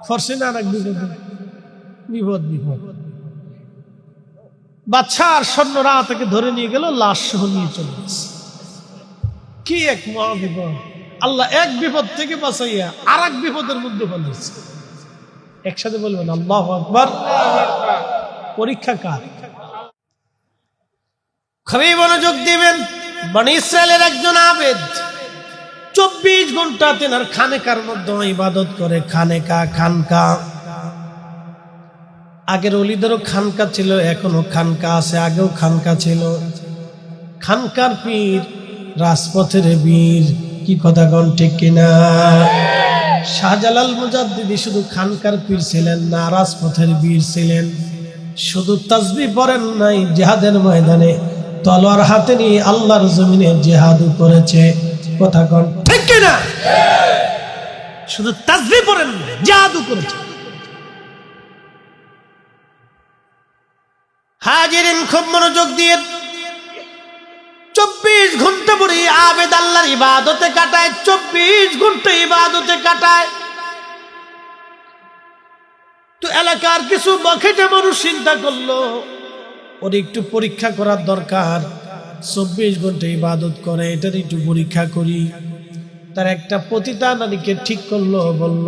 ফরসে না আর এক বিপদ বিপদ। বাদশা আর সৈন্যরা তাকে ধরে নিয়ে গেল, লাশ সহ নিয়ে চলে গেছে। কি এক মহা বিপদ! আল্লাহ এক বিপদ থেকে বাঁচাইয়া আর এক বিপদের মধ্যে ফেলেছে। একসাথে বলবেন আল্লাহু আকবার। পরীক্ষা কার? খুবই মনোযোগ দিবেন। বনী ইসরায়েলের একজন আবেদ 24 ঘন্টা তেনার খানেকার মধ্যে ইবাদত করে। খানকা আগের ওলিদেরও খানকা ছিল, এখনো খানকা আছে, আগেও খানকা ছিল। খানকার পীর রাজপথের বীর। কি কথা কোন ঠিক কিনা? শাহজালাল মুজাদ্দিদি শুধু খানকার পীর ছিলেন না, রাজপথের বীর ছিলেন। শুধু তাসবিহ পড়েন নাই, জিহাদের ময়দানে তলোয়ার হাতে নিয়ে আল্লাহর জমিনে জিহাদ করেছে। কথা কোন ঠিক কিনা? শুধু তাসবিহ পড়েন না, জিহাদ করেছে। হাজিরিন খুব মনোযোগ দিয়ে 24 ঘন্টা পরে আবেদ আল্লাহর ইবাদতে কাটায়। 24 ঘন্টা ইবাদতে কাটায়। তো এলাকার কিছু বখেটে মানুষ চিন্তা করলো ওর একটু পরীক্ষা করার দরকার। 24 ঘন্টা ইবাদত করে, এটার একটু পরীক্ষা করি। তার একটা পতিতা নারীকে ঠিক করলো, বলল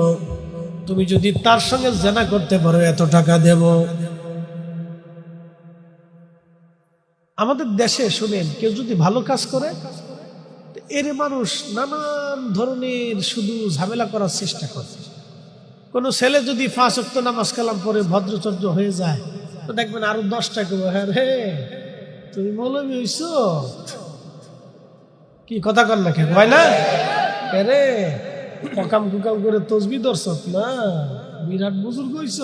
তুমি যদি তার সঙ্গে জেনা করতে পারো এত টাকা দেব। আমাদের দেশে শুনেন, কেউ যদি ভালো কাজ করে এর মানুষ নানান ধরনের শুধু ঝামেলা করার চেষ্টা করে। কোনো ছেলে যদি 5 ওয়াক্ত নামাজ কালাম পরে ভদ্রচর্য হয়ে যায় তো দেখবেন আরো 10টা কেউ, হ্যাঁ রে তুমি মৌলবী হইছ, কি কথা কর না কেন হয় না রে, পকাম কুকাম করে তসবি দর্শক না, বিরাট বুজুর্গ হইছ।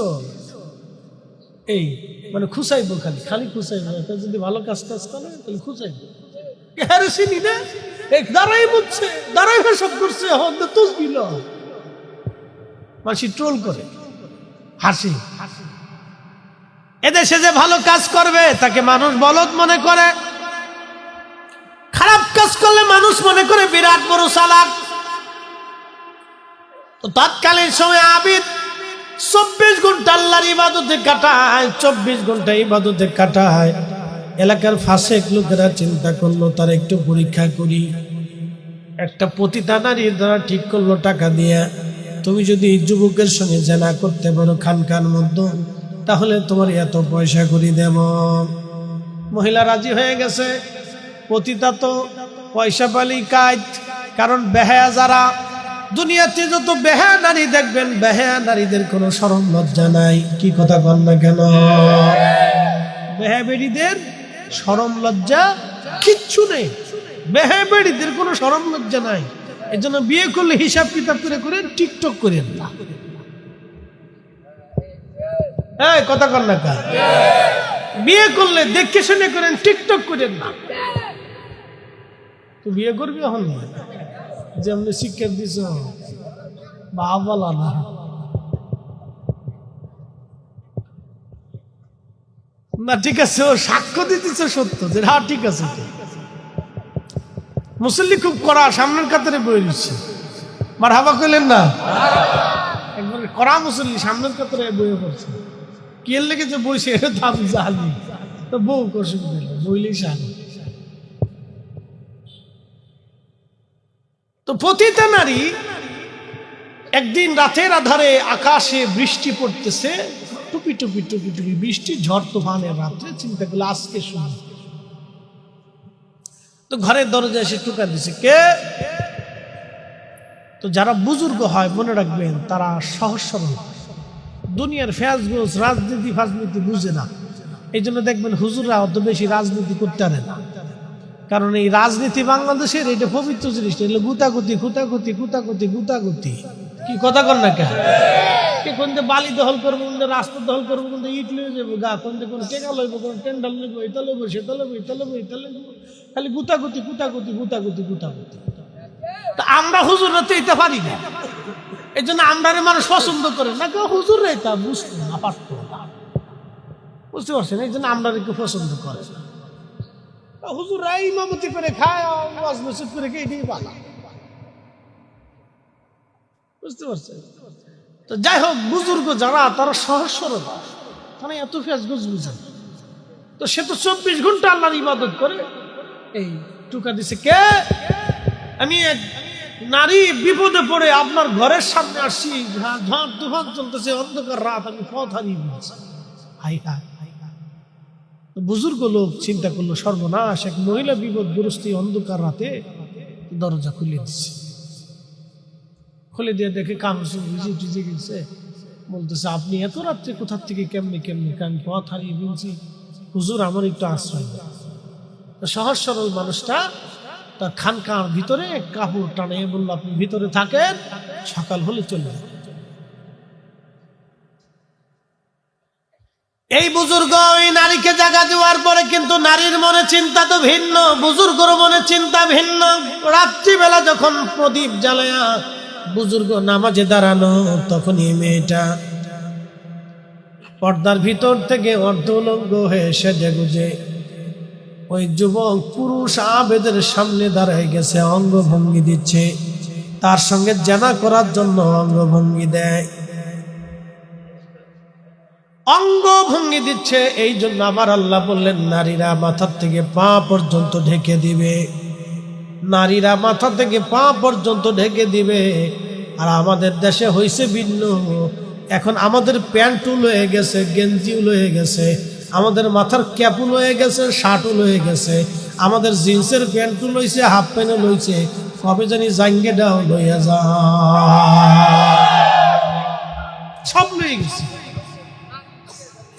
এই মানে খুশাইবো, খালি খুশাইবো। যদি ভালো কাজ করে তাহলে খুশাইবো। চিনি না, দাঁড়াই বুঝছে, দাঁড়াই সব করছে, তসবি মানুষ ট্রোল করে, হাসি। এদেশে যে ভালো কাজ করবে তাকে মানুষ বলদ মনে করে, খারাপ কাজ করলে মানুষ মনে করে বিরাট বড় চালাক। তো তৎকালীন সময় আবিদ 24 ঘন্টা আল্লাহর ইবাদতে কাটায়। 24 ঘন্টা ইবাদতে কাটায়। এলাকার ফাসেক লোকেরা চিন্তা করলো তার একটু পরীক্ষা করি। একটা পতিতা নারী দ্বারা ঠিক করলো টাকা দিয়ে, তুমি যদি যুবকের সঙ্গে জেনা করতে পারো খানকার মধ্যে তাহলে তোমার এত পয়সা করে দেব। মহিলা রাজি হয়ে গেছে। পতিতা তো পয়সা পালি কাজ, কারণ বেহায়া যারা দুনিয়াতে যত বেহায়া নারী দেখবেন, বেহায়া নারীদের কোনো শরম লজ্জা নাই। কি কথা বল না কেন? বেহায়া বেড়িদের শরম লজ্জা কিচ্ছু নেই। বেহায়া বেড়িদের কোনো শরম লজ্জা নাই। এর জন্য বিয়ে করলে হিসাব কিতাব করে করে টিকটক করেন না। এই কথা কর না কা, বিয়ে করলে দেখে শুনে করেন, টিকটক করেন না। তো বিয়ে করবি এখন যেমন শিক্ষা দিছ বাবা না, না ঠিক আছে, ও সাক্ষ্য দিতেছ সত্য যে হ্যাঁ ঠিক আছে। মুসল্লি খুব কড়া, সামনের কাতারে বই দিচ্ছে, মারহাবা কইলেন না? একবারে কড়া মুসল্লি সামনের কাতারে বইয়ে পড়ছে। কি এর লেগেছে বইছে, এটা দাম জানি তো বউ করছে, বইলেই সানি। তো পতিতা নারী একদিন রাতের আধারে আকাশে বৃষ্টি পড়তেছে, টুপি টুপি টুপি টুপি বৃষ্টি, ঝড় তুফানের রাত্রে। চিন্তা করলো আজকে শুনি। তো ঘরের দরজায় এসে টুকা দিছে, কে? তো যারা বুজুর্গ হয় মনে রাখবেন তারা সহজ সরল, দুনিয়ার ফ্যাজগোজ রাজনীতি ফাজনীতি বুঝে না। এই জন্য দেখবেন হুজুররা অত বেশি রাজনীতি করতে পারে না, কারণ এই রাজনীতি বাংলাদেশের এটা পবিত্র জিনিস, এটা গুতাগুতি খুতাগুতি গুতাগুতি গুতাগুতি। কি কথা কর না কেন? কোন বালি দখল করবো, কোন রাস্তা দখল করবো, কোন ইট লয়ে যাবো গা, কোন কোন টেকা লইবো, কোন টেন্ডার লইবো, এটা লইবো সেটা লইবো, এটা লইবো এটা লইবো, খালি গুতাগুতি গুতাগুতি গুতাগুতি গুতাগুতি। তা আমরা হুজুররা তো এটা পারি না, এই জন্য আমরা মানুষ পছন্দ করে না। কেউ হুজুররা এটা বুঝতো না, পারতো না, বুঝতে পারছেন? এই জন্য আমরা একটু পছন্দ করে না। হুজুররা ইমামতি করে খায়, ওয়াজ নসিহত করে খেয়ে এটাই ভালো, বুঝতে পারছেন? তো যাই হোক, বুজুর্গ যারা তারা সহজ সরল, তারা এত ফেসগুজ বুঝেন। তো সে তো 24 ঘন্টা আল্লাহর ইবাদত করে। এই টুকা দিছে কে? আমি এক নারী বিপদে পড়ে আপনার ঘরের সামনে আসছি, ঝড় তুফান চলতেছে, অন্ধকার রাত, আমি পথ হারিয়ে ফেলছি। হাই হাই, বুজুর্গ লোক চিন্তা করলো সর্বনাশ, এক মহিলা বিপদগ্রস্ত অন্ধকার রাতে দরজা খুলে দিচ্ছে। খুলে দিয়ে দেখে কামসু ভিজে টিজে গেছে। বলতেছে, আপনি এত রাত্রে কোথার থেকে কেমনি কেমনি? আমি পথ হারিয়ে ফেলছি, হুজুর আমার একটু আশ্রয় দেন। সহজ সরল মানুষটা তার খানকার ভিতরে কাপড় টানে, বলল আপনি ভিতরে থাকেন, সকাল হলে চলে যান। এই বুজুর্গ ওই নারীকে জাগা দেওয়ার পরে কিন্তু নারীর মনে চিন্তা তো ভিন্ন, বুজুর্গর মনে চিন্তা ভিন্ন। রাত্রিবেলা যখন প্রদীপ জ্বালায়া বুজুর্গ নামাজে দাঁড়ানো, তখন এই মেয়েটা পর্দার ভিতর থেকে অর্ধউলঙ্গ হয়ে সেজে গুজে ওই যুবক পুরুষ আবেদের সামনে দাঁড়ায় গেছে, অঙ্গভঙ্গি দিচ্ছে। তার সঙ্গে জানা করার জন্য অঙ্গভঙ্গি দেয়, অঙ্গভঙ্গি দিচ্ছে। এই জন্য আমার আল্লাহ বললেন, নারীরা মাথা থেকে পা পর্যন্ত ঢেকে দিবে, নারীরা মাথা থেকে পা পর্যন্ত ঢেকে দিবে। আর আমাদের দেশে হয়েছে ভিন্ন, এখন আমাদের প্যান্টও লয়ে গেছে, গেঞ্জিও লয়ে গেছে, আমাদের মাথার ক্যাপও লয়ে গেছে, শার্টও লয়ে গেছে, আমাদের জিন্সের প্যান্টও লইছে, হাফ প্যান্টও লইছে, কবে জানি জাঙ্গেটাও লইয়া যা, সব লয়ে গেছে।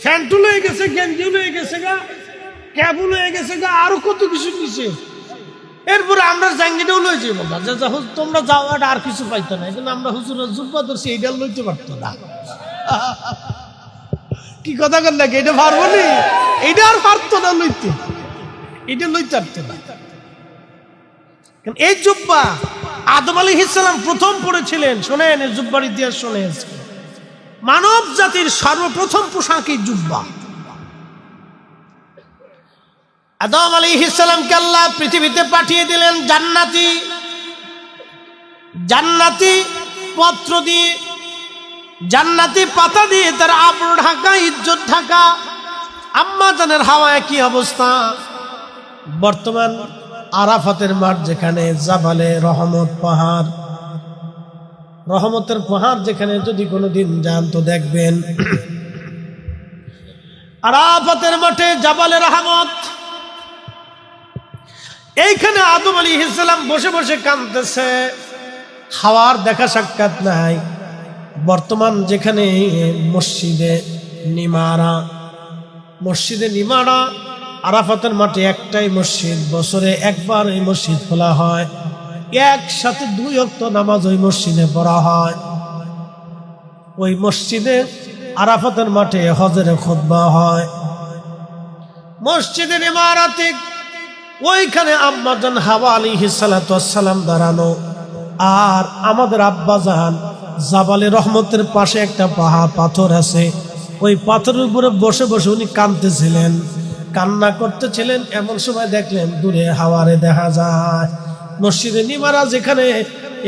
প্যান্টও লয়ে গেছে, গেঞ্জিও লয়ে গেছে গা, ক্যাপও লয়ে গেছে গা, আরো কত কিছু নিছে। এরপরে আমরা জাঙ্গিটাও লইছি, বলতাম তোমরা যাও, এটা আর কিছু পাইতো না। কিন্তু আমরা হুজুরের জুব্বা ধরছি, এইটা লইতে পারতো না। কি কথা কর নাকি? এটা পারবো নি, এইটা আর পারতো না লইতে, এটা লইতে পারতো না। এই জুব্বা আদম আলাইহিস সালাম প্রথম পড়েছিলেন। শোনেন, এই জুব্বার ইতিহাস শোনেন। মানব জাতির সর্বপ্রথম পোশাক এই জুব্বা। আদম আলাইহিস সালামকে আল্লাহ পৃথিবীতে পাঠিয়ে দিলেন জান্নাতি জান্নাতি পত্র দিয়ে, জান্নাতি পাতা দিয়ে, তার আবরু ঢাকা, ইজ্জত ঢাকা। আম্মা জানের হাওয়া একই অবস্থা। বর্তমান আরাফাতের মাঠ যেখানে, জাবালে রহমত পাহাড়, রহমতের পাহাড় যেখানে যদি কোনোদিন যান তো দেখবেন আরাফাতের মাঠে জাবালে রহমত, এইখানে আদম আলাইহিস সালাম বসে বসে কাঁদতেছে, হাওয়ার দেখা সাক্ষাৎ নাই। বর্তমান যেখানে মসজিদে নিমারা, আরাফাতের মাঠে একটাই মসজিদ, বছরে একবার এই মসজিদ খোলা হয়, একসাথে 2 ওয়াক্ত নামাজ ওই মসজিদে পড়া হয়। ওই মসজিদে আরাফাতের মাঠে হজের খুতবা হয়। মসজিদের ইমারতে ওইখানে আম্মাজান হাওয়া আলাইহিস সালাতু ওয়াস সালাম দাঁড়ানো, আর আমাদের আব্বাজান জাবালে রহমতের পাশে একটা পাথর আছে, ওই পাথরের উপরে বসে বসে উনি কাঁদতেছিলেন, কান্না করতেছিলেন। এমন সময় দেখলেন দূরে হাওয়ারে দেখা যায়। মসজিদে নিমারা যেখানে,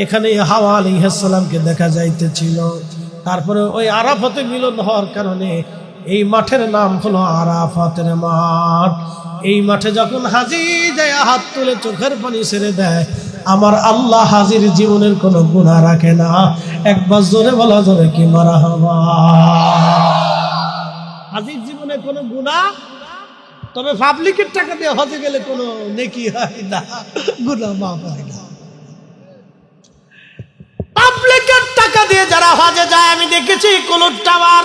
এখানে হাওয়া আলাইহিস সালামকে দেখা যাইতেছিল। তারপরে ওই আরাফাতে মিলন হওয়ার কারণে এই মাঠের নাম হলো আরাফাতের মাঠ। এই মাঠে যখন হাজি যায়, হাত তুলে চোখের পানি ছেড়ে দেয়, আমার আল্লাহ হাজির জীবনের কোনো গুনাহ রাখে না। একবার জোরে বলা যাবে কি মারহাবা। হাজির জীবনে কোনো গুনাহ, তবে পাবলিকের টাকা দিয়ে হজে গেলে কোনো নেকি হয় না, গুনাহ মাফ হয় না। পাবলিকের টাকা দিয়ে যারা হজে যায়, আমি দেখেছি কুলুট টাওয়ার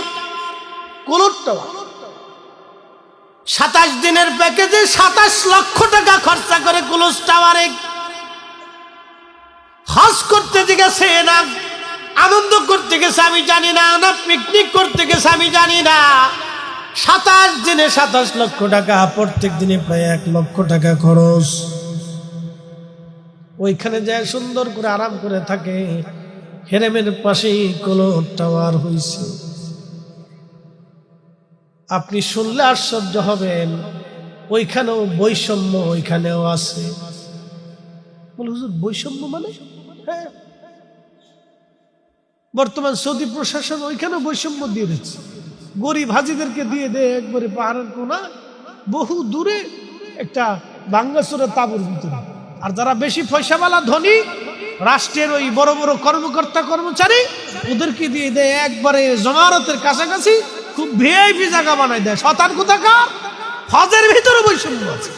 27 দিনের প্যাকেজে 27 লক্ষ টাকা খরচা করে কুলুট টাওয়ারে হজ করতে গেছে, না আনন্দ করতে গেছে আমি জানি না, না পিকনিক করতে গেছে আমি জানি না। 27 দিনে 27 লক্ষ টাকা, প্রত্যেক দিনে প্রায় 1 লক্ষ টাকা খরচ। ওইখানে যায় সুন্দর করে আরাম করে থাকে। হেরেমের পাশেই কুলুট টাওয়ার হয়েছে। আপনি শুনলে আশ্চর্য হবেন, ওইখানেও বৈষম্য ওইখানেও আছে। বলে হুজুর বৈষম্য মানে? হ্যাঁ, বর্তমান সৌদি প্রশাসন ওইখানে বৈষম্য দিয়ে দিচ্ছে, গরিব হাজিদেরকে দিয়ে দেয় একবারে পাহাড়ের কোনা বহু দূরে একটা ভাঙ্গাচোরা তাঁবুর ভিতরে। আর যারা বেশি পয়সাওয়ালা ধনী রাষ্ট্রের ওই বড় বড় কর্মকর্তা কর্মচারী ওদেরকে দিয়ে দেয় একবারে জমারতের কাছাকাছি, খুব ভিআইপি জায়গা বানায় দেয়। শতান কোথাকার হজের ভিতরে বৈষম্য আছে।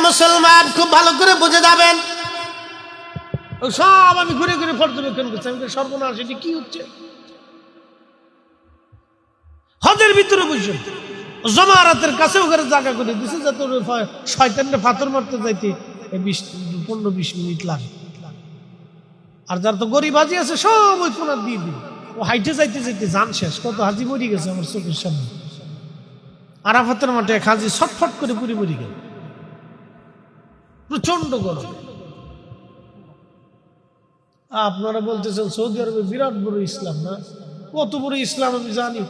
মুসলমান খুব ভালো করে বুঝে যাবেন, সব আমি ঘুরে ঘুরে পর্যবেক্ষণ করছি। আমি সর্বনাশ, এটি কি হচ্ছে? হজের ভিতরে বৈষম্য, জমারাতের কাছে ওখানে জায়গা করে দিছে যাতে শয়তানরে পাথর মারতে যাইতে 15-20 মিনিট লাগে। আর যার তো গরিব হাজি আছে সব ওই কোনার দিয়ে দিন, ও হাইটে যাইতে যাইতে জান শেষ। কত হাজি মরি গেছে আমার চোখের সামনে। আরাফাতের মাঠে এক হাজি ছটফট করে পুরি মরি গেল, প্রচন্ড গরম। আপনারা বলতেছেন সৌদি আরবে বিরাট বড় ইসলাম, না? কত বড় ইসলাম আমি জানি,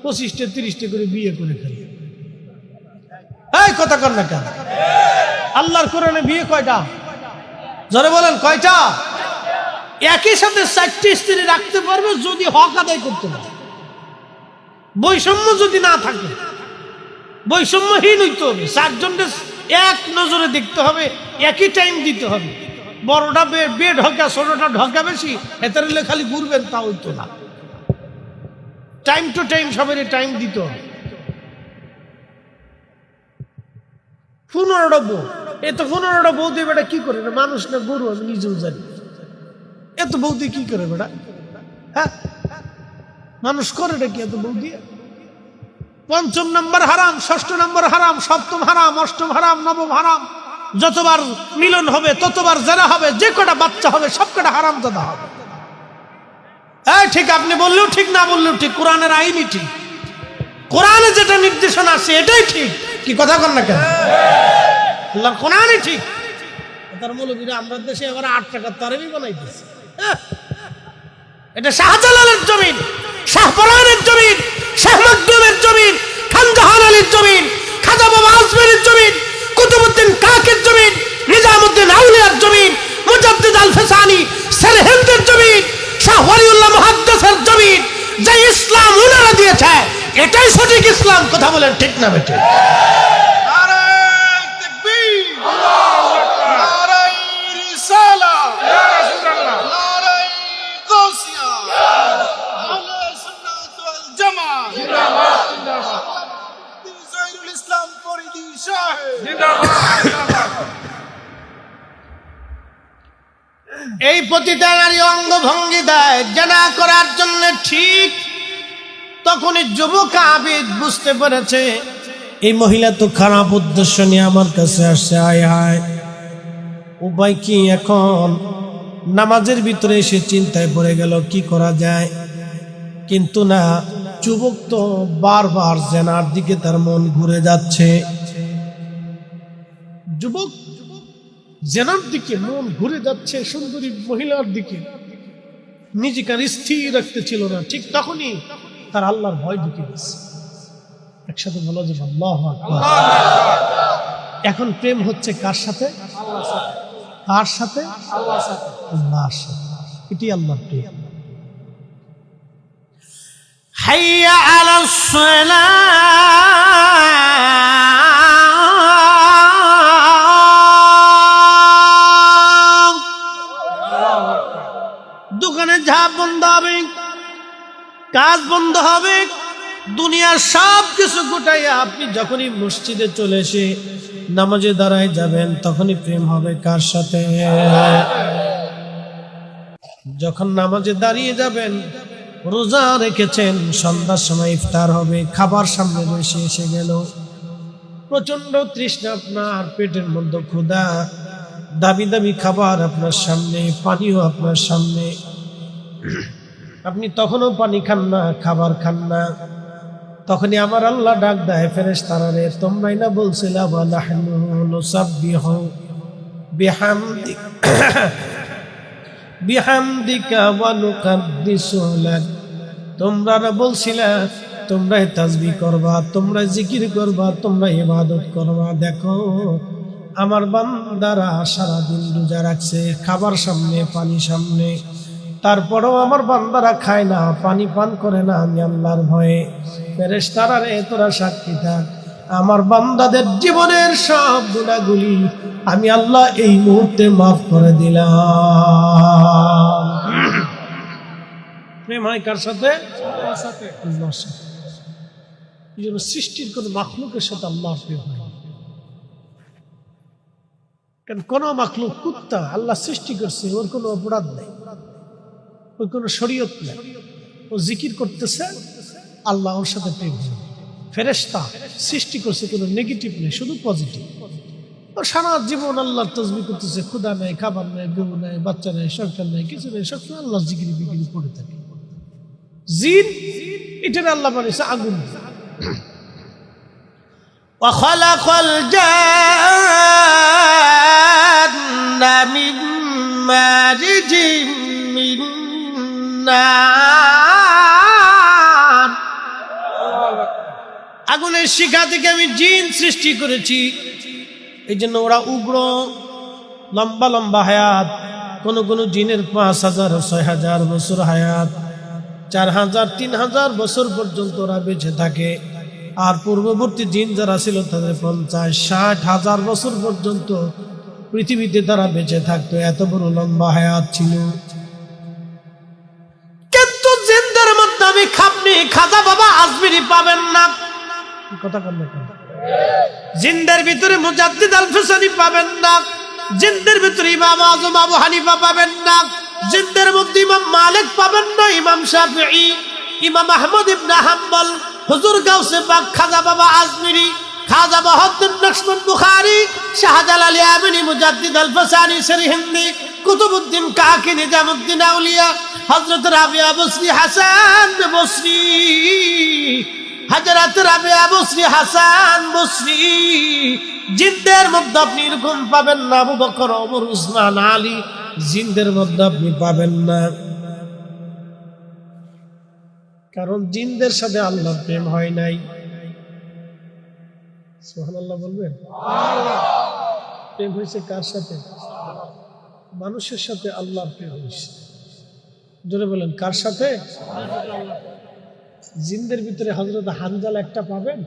25-30 করে বিয়ে করে ফেলে। এই কথা কর না কেন? আল্লাহর কোরআনে বিয়ে কয়টা? জোরে বলেন কয়টা? একই সাথে 4টি স্ত্রী রাখতে পারবে যদি হক আদায় করতে পারে। বৈষম্য যদি না থাকে, বৈষম্যহীন হইতে হবে। 4 জনকে এক নজরে দেখতে হবে, একই টাইম দিতে হবে। বড়টা বে ঢকা, ছোটটা ঢকা বেশি, এতে খালি ঘুরবেন তা হইতো না। টাইম টু টাইম সবাই টাইম দিতে হবে। 15টা বউ, এত 15টা বউ দিয়ে বেটা কি করে? মানুষ না গরু? আমি নিজেও জানি। এত বউ দিয়ে কি করে বেটা? হ্যাঁ, মানুষ করে কি এত বউ দিয়ে? 5ম নম্বর হারাম, 6ষ্ঠ নম্বর হারাম, 7ম হারাম, 8ম হারাম, 9ম হারাম। যতবার মিলন হবে ততবার জেনা হবে, যে কটা বাচ্চা হবে সব কটা হারাম দাদা হবে। হ্যাঁ ঠিক, আপনি বললেও ঠিক, না বললেও ঠিক, কোরআনের আইনই ঠিক। কোরআনে যেটা নির্দেশনা আছে এটাই ঠিক। কি কথা কর না কেন? আল্লাহর কোরআনই ঠিক। তার মৌলবীরা আমরা দেশে এবার 8 টাকার তারাবি বানাইতেছে। এটা শাহজালালের জমিন, শাহপরানের জমিন, শাহ মখদুমের জমিন, খান জাহান আলীর জমিন, খাজা বাবা আজমেরের জমিন, কুতুবউদ্দিন কাকের জমিন, নিজামউদ্দিন আউলিয়ার জমিন, মুজাদ্দিদ আল ফিসানি সরহিন্দের জমিন, শাহ ওয়ালিউল্লাহ মুহাদ্দিসের জমিন। যে ইসলাম উনারা দিয়েছে এটাই সঠিক ইসলাম। কথা বলেন ঠিক না বেটে? এই প্রতিটা নারী অঙ্গভঙ্গি দেয় জানা করার জন্য, ঠিক তখনই যুবক আবিদ বুঝতে পেরেছে এই মহিলা তো খারাপ উদ্দেশ্য নিয়ে আমার কাছে আসছে। আয় হায়, উপায় কি এখন? নামাজের ভিতরে এসে চিন্তায় পড়ে গেল কি করা যায়। কিন্তু না, যুবক তো বারবার জেনার দিকে তার মন ঘুরে যাচ্ছে। যুবক জেনার দিকে মন ঘুরে যাচ্ছে, সুন্দরী মহিলার দিকে নিজেকে স্থির রাখতে ছিল না। ঠিক তখনই তার আল্লাহর ভয় ঢুকে গেছে। একসাথে বলা যাবে আল্লাহু আকবার। এখন প্রেম হচ্ছে কার সাথে? কার সাথে? আল্লাহর সাথে। আল্লাহর সাথে। এটি আল্লাহর প্রেম। হাইয়া আলাস সালাহ, দোকানে ঝাঁপ বন্ধ হবে, কাজ বন্ধ হবে, দুনিয়ার সব কিছু গোটাইয়া আপনি যখনই মসজিদে চলে এসে নামাজে দাঁড়ায় যাবেন তখনই প্রেম হবে কার সাথে? যখন নামাজে দাঁড়িয়ে যাবেন, রোজা রেখেছেন, সন্ধ্যার সময় ইফতার হবে, খাবার সামনে বসে এসে গেল, প্রচন্ড তৃষ্ণা, আপনার পেটের মধ্যে ক্ষুধা, দামি দামি খাবার আপনার সামনে, পানিও আপনার সামনে, আপনি তখনও পানি খান না, খাবার খান না। তখনই আমার আল্লাহ ডাক দেয় ফেরেশতারে, তোমরাই না বলছিলা ওয়া নাহনু নুসাব্বিহু বিহামদিকা ওয়া নুকাদ্দিসু লাক, তোমরা না বলছিলা তোমরাই তাসবিহ করবা, তোমরা জিকির করবা, তোমরা ইবাদত করবা। দেখো আমার বান্দারা সারাদিন রোজা রাখছে, খাবার সামনে, পানি সামনে, তারপরেও আমার বান্দারা খায় না, পানি পান করে না। আমি আল্লাহর ভয়ে ফেরেশতারা রে তোরা সাক্ষী থাক, আমার বান্দাদের জীবনের সব গুনাহগুলি আমি আল্লাহ এই মুহূর্তে মাফ করে দিলাম। প্রেম হয় কার সাথে? আল্লাহর সাথে। আল্লাহর সাথে। এই জন্য সৃষ্টির কোন মাখলুকের সাথে আল্লাহর প্রেম হয়। কারণ কোন মাখলুক, কুত্তা আল্লাহ সৃষ্টি করছে, ওর কোনো অপরাধ নেই, ওর কোনো শরীয়ত নেই, ও জিকির করতেছে, আল্লাহ ওর সাথে প্রেম হয়। ফেরেশতা সৃষ্টি করছে, কোনো নেগেটিভ নেই, শুধু পজিটিভ। ও সারা জীবন আল্লাহর তাসবিহ করতেছে, ক্ষুধা নাই, খাবার নাই, বউ নাই, বাচ্চা নাই, সংসার নাই, কিছু নেই, সবসময় আল্লাহর জিকির বিকিরি পড়ে থাকে। জিন এটার আল্লাহ বানিয়েছে আগুন। وخلق الجن من مارج من نار। আগুনের শিখা থেকে আমি জিন সৃষ্টি করেছি, এই জন্য ওরা উগ্র, লম্বা লম্বা হায়াত। কোন কোন জিনের 5000 6000 বছর হায়াত, 4000 3000 বছর পর্যন্ত ওরা বেঁচে থাকে। আর পূর্ববর্তী জিন যারা ছিল তাদের 50-60 বছর পর্যন্ত পৃথিবীতে তারা বেঁচে থাকতো, এত বড় লম্বা হায়াত ছিল। কিন্তু জিনদের মধ্যে আমি খাজা বাবা আজমিরি পাবেন না। কথা বলেন না। জিনদের ভিতরে মুজাদ্দিদ আল-ফিসানি পাবেন না, জিনদের ভিতরে ইমাম আযম আবু হানিফা পাবেন না, জিনদের মধ্যে ইমাম মালিক পাবেন না, ইমাম শাফিঈ, ইমাম আহমদ ইবনে হাম্বল, হুজুর গাউসে পাক খাজা বাবা আজমিরি, খাজা বাহাউদ্দিন নকশবন্দ বুখারী, শাহজালাল ইয়ামানি, মুজাদ্দিদ আল-ফিসানি সরহিন্দি, কুতুবউদ্দিন কাকি, নিজামউদ্দিন আউলিয়া, হযরত রাবিয়া বসরি, হাসান বসরি, হযরত রাবিয়া বসরি, হাসান বসরি। জিনদের মধ্যে আপনি এরকম পাবেন না আবু বকর, ওমর, উসমান, আলী। জিনদের মধ্যে আপনি পাবেন না, কারণ জিনদের সাথে আল্লাহর প্রেম হয় নাই। সুবহানাল্লাহ বলবেন। প্রেম হয়েছে কার সাথে? মানুষের সাথে আল্লাহর প্রেম হয়েছে। জোরে বলেন, কার সাথে? জিনদের ভিতরে হযরত হানজালা একটা পাবেন?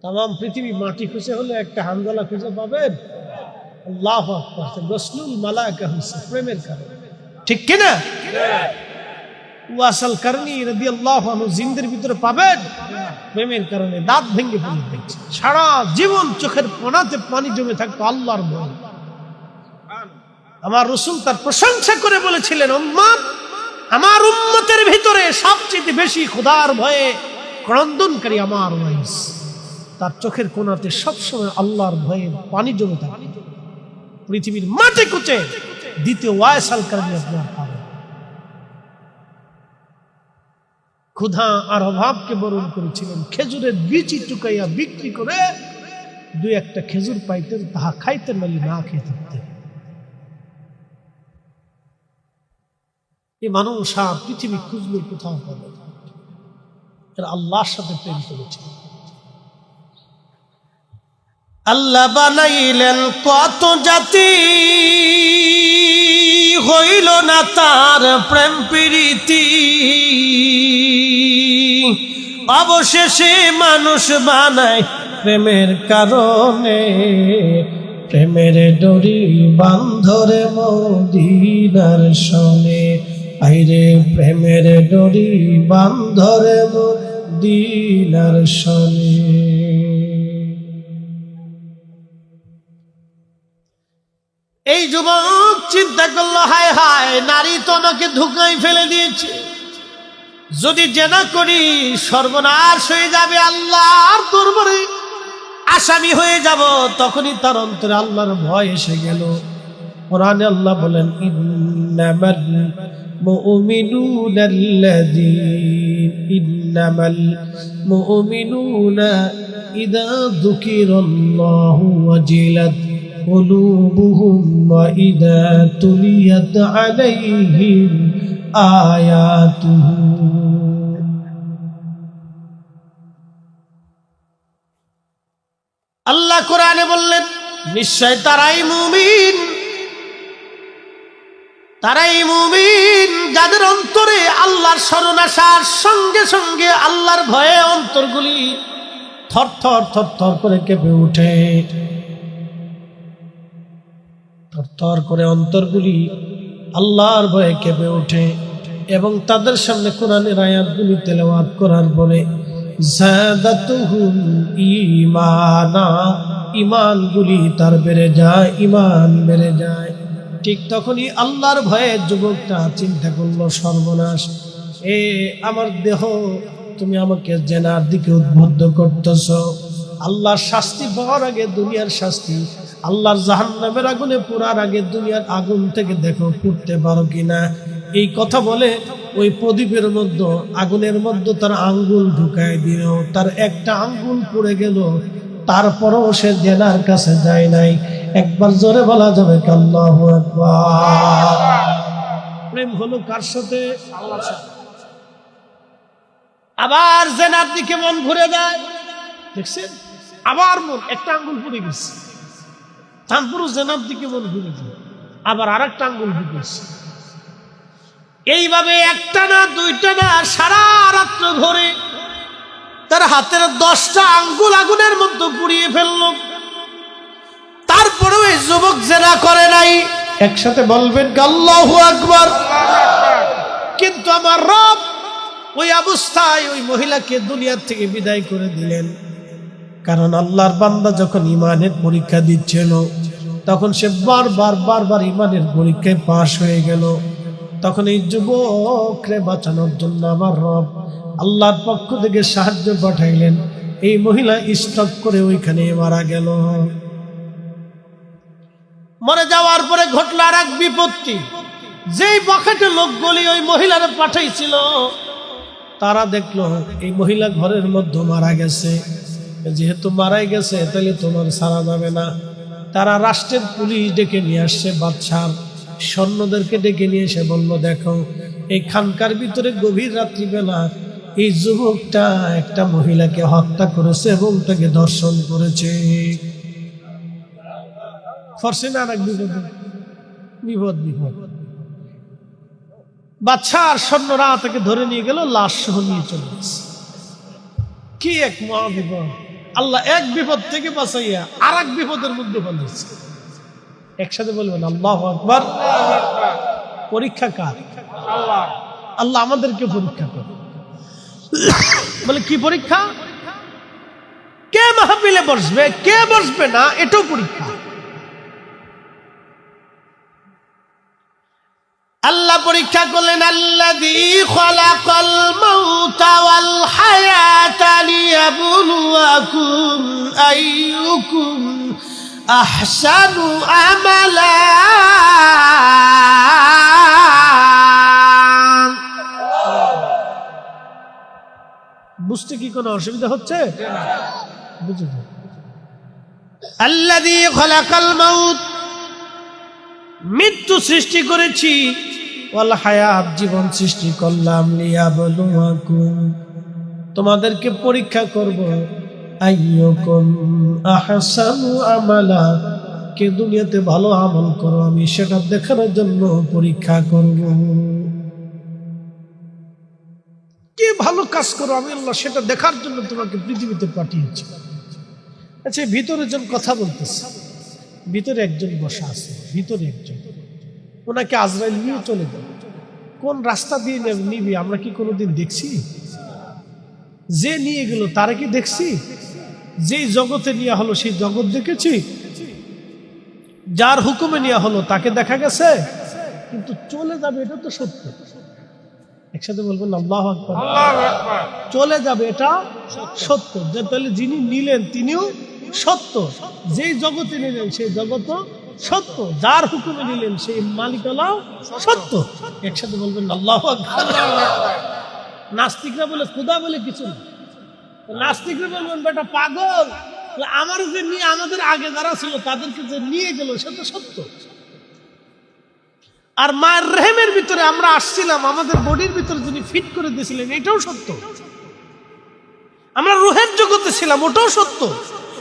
তাম পৃথিবী মাটি খুঁজে হলে একটা হানজালা খুঁজে পাবেন? আল্লাহু আকবার। গসলুল মালায়েকা হয়েছে প্রেমের কারণে, ঠিক কিনা? ওয়াসাল কারণী রাদিয়াল্লাহু আনহু জিনদের ভিতরে পাবেন প্রেমের কারণে, দাঁত ভেঙে ফেলে দিয়েছে। সারা জীবন চোখের কোণাতে পানি জমে থাকতো আল্লাহর ভয়ে। আমার রাসূল তার প্রশংসা করে বলেছিলেন, উম্মত, আমার উম্মতের ভিতরে সবচেয়ে বেশি খোদার ভয়ে ক্রন্দনকারী আমার ওয়াইস। তার চোখের কোণাতে সবসময় আল্লাহর ভয়ে পানি জমে থাকে। পৃথিবীর মাটি কুচে দ্বিতীয় ওয়াসাল কারণী আপনার পাবেন। ক্ষুধা আর অভাবকে বরণ করেছিলেন, খেজুরের বীজই টুকাইয়া বিক্রি করে 2-1টা খেজুর পাইতেন, তাহা খাইতেন নালি না খেয়ে থাকতেন। এই মানুষ আর পৃথিবী খুঁজলে কোথাও পাবে না, এরা আল্লাহর সাথে প্রেম করেছে। আল্লাহ বানাইলেন কত জাতি, হইল না তার প্রেম প্রীতি, অবশেষে মানুষ বানায় প্রেমের কারণে। প্রেমের ডরি বান্ধরে মদিনার সনে, আইরে প্রেমের ডরি বান্ধরে মদিনার সনে। এই যুবক চিন্তা করলো, হায় হায়, নারী তো আমাকে ধোঁকায় ফেলে দিয়েছে, যদি জেনা করি সর্বনাশ হয়ে যাবে, আল্লাহর দরবারে আসামি হয়ে যাব। তখনই তার অন্তরে আল্লাহর ভয় এসে গেল। কোরআনে আল্লাহ বলেন, ইন্নামাল মুমিনুনা ইযা যুকিরাল্লাহু ওয়াজিলাত قلوبهم وإذا تليت عليهم آياته আল্লাহ কোরআনে বললেন, নিশ্চয় তারাই মুমিন যাদের অন্তরে আল্লাহর স্মরণ আসার সঙ্গে সঙ্গে আল্লাহর ভয়ে অন্তরগুলি থরথর থরথর করে কেঁপে ওঠে। থরথর করে অন্তরগুলি আল্লাহর ভয়ে কেঁপে ওঠে এবং তাদের সামনে কোরআনের আয়াতগুলি তেলাওয়াত করার পরে যাদাতুহুম ঈমানা, ঈমানগুলি তার বেড়ে যায়, ঈমান বেড়ে যায়। ঠিক তখনই আল্লাহর ভয়ে যুবকটা চিন্তা করলো, সর্বনাশ, আমার দেহ তুমি আমাকে জেনার দিকে উদ্বুদ্ধ করতেছ। আল্লাহর শাস্তি পাওয়ার আগে দুনিয়ার শাস্তি, আল্লাহর জাহান্নামের আগুনে পোড়ার আগে দুনিয়ার আগুন থেকে দেখো ফুটতে পারো কিনা। এই কথা বলে ওই প্রদীপের মধ্যে, আগুনের মধ্যে তার আঙ্গুল ঢুকায় দিল। তার একটা আঙ্গুল পড়ে গেল, তারপরও সে জেনার কাছে যায় নাই। একবার জোরে বলা যাবে আল্লাহু আকবার। প্রেম হলো কার সাথে? আল্লাহর সাথে। আবার জেনার দিকে মন ঘুরে যায়, দেখছেন? আবার মন, একটা আঙ্গুল পড়ে গেছে, তারপরও জেনার দিকে মন ঘুরে যায়, আবার আর একটা আঙ্গুল ঢুকেছে। এইভাবে একটা না দুইটা না, সারা রাত্র ধরে তার হাতের 10টা আঙ্গুল আগুনের মধ্যে পুড়িয়ে ফেলল। তারপরেও এই যুবক জেনা করে নাই। একসাথে বলবেন আল্লাহু আকবার। কিন্তু আমার রব ওই অবস্থায় ওই মহিলাকে দুনিয়ার থেকে বিদায় করে দিলেন। কারণ আল্লাহর বান্দা যখন ঈমানের পরীক্ষা দিচ্ছিল, তখন সে বারবার ঈমানের পরীক্ষায় পাশ হয়ে গেল। তখন এই যুবককে বাঁচানোর জন্য আমার রব আল্লাহর পক্ষ থেকে সাহায্য পাঠাইলেন। এই মহিলা স্টক করে ওইখানে মারা গেল। মরে যাওয়ার পরে ঘটল আর এক বিপত্তি। যেই বখাটে লোকগুলি ওই মহিলার পাঠাইছিল, তারা দেখলো এই মহিলা ঘরের মধ্যে মারা গেছে। যেহেতু মারাই গেছে, তাহলে তোমার ছাড়া যাবে না। তারা রাষ্ট্রের পুলিশ ডেকে নিয়ে আসছে, বাদশার সৈন্যদেরকে ডেকে নিয়ে এসে বলল, দেখো এই খানকার ভিতরে গভীর রাত্রিবেলা এই যুবকটা একটা মহিলাকে হত্যা করেছে এবং তাকে ধর্ষণ করেছে। ফরসে না এক বিপদ। বাদশার সৈন্যরা তাকে ধরে নিয়ে গেল, লাশ সহ নিয়ে চলে গেছে। কি এক মহাবিপদ! আল্লাহ এক বিপদ থেকে বাঁচাইয়া আর এক বিপদের মধ্যে ফেলেছে। একসাথে বলবেন আল্লাহু আকবার। পরীক্ষা কার? আল্লাহ। আল্লাহ আমাদেরকে পরীক্ষা করে। বলে কি পরীক্ষা? কে মাহফিলে বসবে, কে বসবে না, এটাও পরীক্ষা। আল্লাহ পরীক্ষা করলেন, আল্লাযী খালাকাল মাউতা ওয়াল হায়াতা লিয়াবলুয়াকুম আইয়ুকুম আহসানু আমালা। বুঝতে কি কোনো অসুবিধা হচ্ছে? বুঝে যাও। আল্লাযী খালাকাল মাউত, মৃত্যু সৃষ্টি করেছি, ওয়াল হায়াত, জীবন সৃষ্টি করলাম, লিয়াবলুয়াকুম, তোমাদেরকে পরীক্ষা করব, আইয়ুকুম আহসানু আমালা, কে দুনিয়াতে ভালো আমল করো আমি সেটা দেখানোর জন্য পরীক্ষা করব। কে ভালো কাজ করো আমি আল্লাহ সেটা দেখার জন্য তোমাকে পৃথিবীতে পাঠিয়েছি। আচ্ছা, ভিতরে জন কথা বলতেছে, ভিতরে একজন বসা আছে, ভিতরে একজন, ওনাকে আজরাইল নিয়ে চলে যাবে। কোন রাস্তা দিয়ে নিবি আমরা কি কোনোদিন দেখছি? যে নিয়ে গেল তারা কি দেখছি? যেই জগতে নিয়ে হলো সেই জগৎ দেখেছি? যার হুকুমে নেওয়া হলো তাকে দেখা গেছে? কিন্তু চলে যাবে এটা তো সত্য। একসাথে বলবেন আল্লাহু আকবার। চলে যাবে এটা সত্য। যে তাহলে যিনি নিলেন তিনিও সত্য, যেই জগতে নিলেন সেই জগৎ সত্য, যার হুকুমে নিলেন সেই মালিকালাও সত্য। একসাথে বলবেন আল্লাহু আকবার। নাস্তিকরা বলে খোদা বলে কিছু না। নাস্তিকরা বলবেন বেটা পাগল, আমার যে নিয়ে আমাদের আগে যারা ছিল তাদেরকে যে নিয়ে গেল সেটা সত্য। আর মায়ের রেহেমের ভিতরে আমরা আসছিলাম, আমাদের বডির ভিতরে যিনি ফিট করে দিয়েছিলেন এটাও সত্য। আমরা রুহের জগতে ছিলাম, ওটাও সত্য।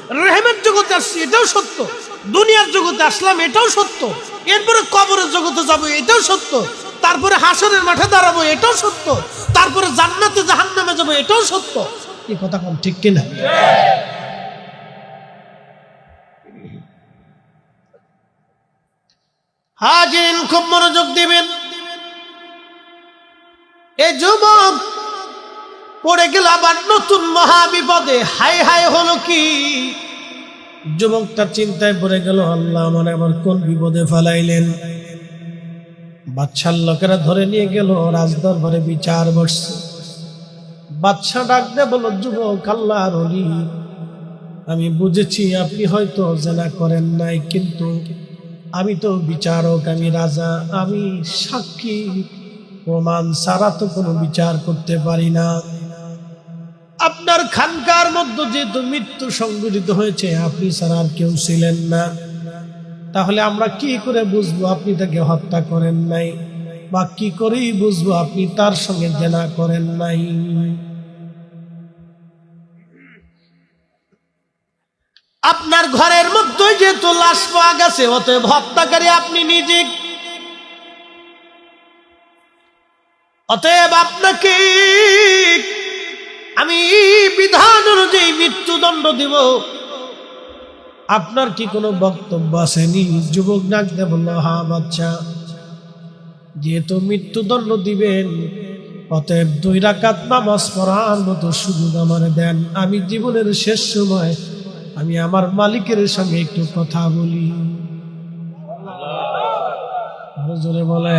রেহেমের জগতে আসছি এটাও সত্য, দুনিয়ার জগতে আসলাম এটাও সত্য, এরপরে কবরের জগতে যাব এটাও সত্য, তারপরে হাসরের মাঠে দাঁড়াবো এটাও সত্য, তারপরে জান্নাতে জাহান্নামে যাবো এটাও সত্য। এই কথা কোন ঠিক কিনা? হাজিরিন খুব মনোযোগ দিবেন। এই যুবক পড়ে গেল আবার নতুন মহাবিপদে। হায় হায় হলো কি? যুবকটা চিন্তায় পড়ে গেল, আল্লাহ আমার আবার কোন বিপদে ফেলাইলেন। বাদশার লোকেরা ধরে নিয়ে গেল রাজদরবারে বিচার বসছে। বাদশা ডাক দে বলল, যুবক আল্লাহর ওলি, আমি বুঝেছি আপনি হয়তো জেনা করেন নাই, কিন্তু আমি তো বিচারক, আমি রাজা, আমি সাক্ষী প্রমাণ ছাড়া তো কোনো বিচার করতে পারি না। আপনার খানকার মধ্যে যেহেতু মৃত্যু সংঘটিত হয়েছে, আপনি ছাড়া আর কেউ ছিলেন না, তাহলে আমরা কি করে বুঝবো আপনি তাকে হত্যা করেন নাই, বা কি করেই বুঝবো আপনি তার সঙ্গে জেনা করেন নাই? আপনার ঘরের মধ্যে যেহেতু লাশ পাওয়া গেছে, অতএব হত্যাকারী আপনি নিজে, অতএব আপনাকে আমি বিধান অনুযায়ী মৃত্যুদণ্ড দিব। আপনার কি কোনো বক্তব্য আসেনি? যুবক ডাক দিয়ে বলল, হ্যাঁ বাচ্চা, যেহেতু মৃত্যুদণ্ড দিবেন, অতএব 2 রাকাত নামাজ পড়ার মতো সুযোগ আমার দেন। আমি জীবনের শেষ সময় আমি আমার মালিকের সঙ্গে একটু কথা বলি। জোরে বলে,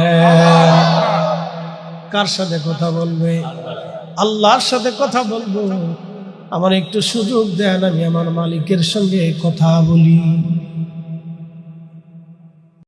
কার সাথে কথা বলবে? আল্লাহর সাথে কথা বলবো। আমার একটু সুযোগ দেন, আমি আমার মালিকের সঙ্গে কথা বলি।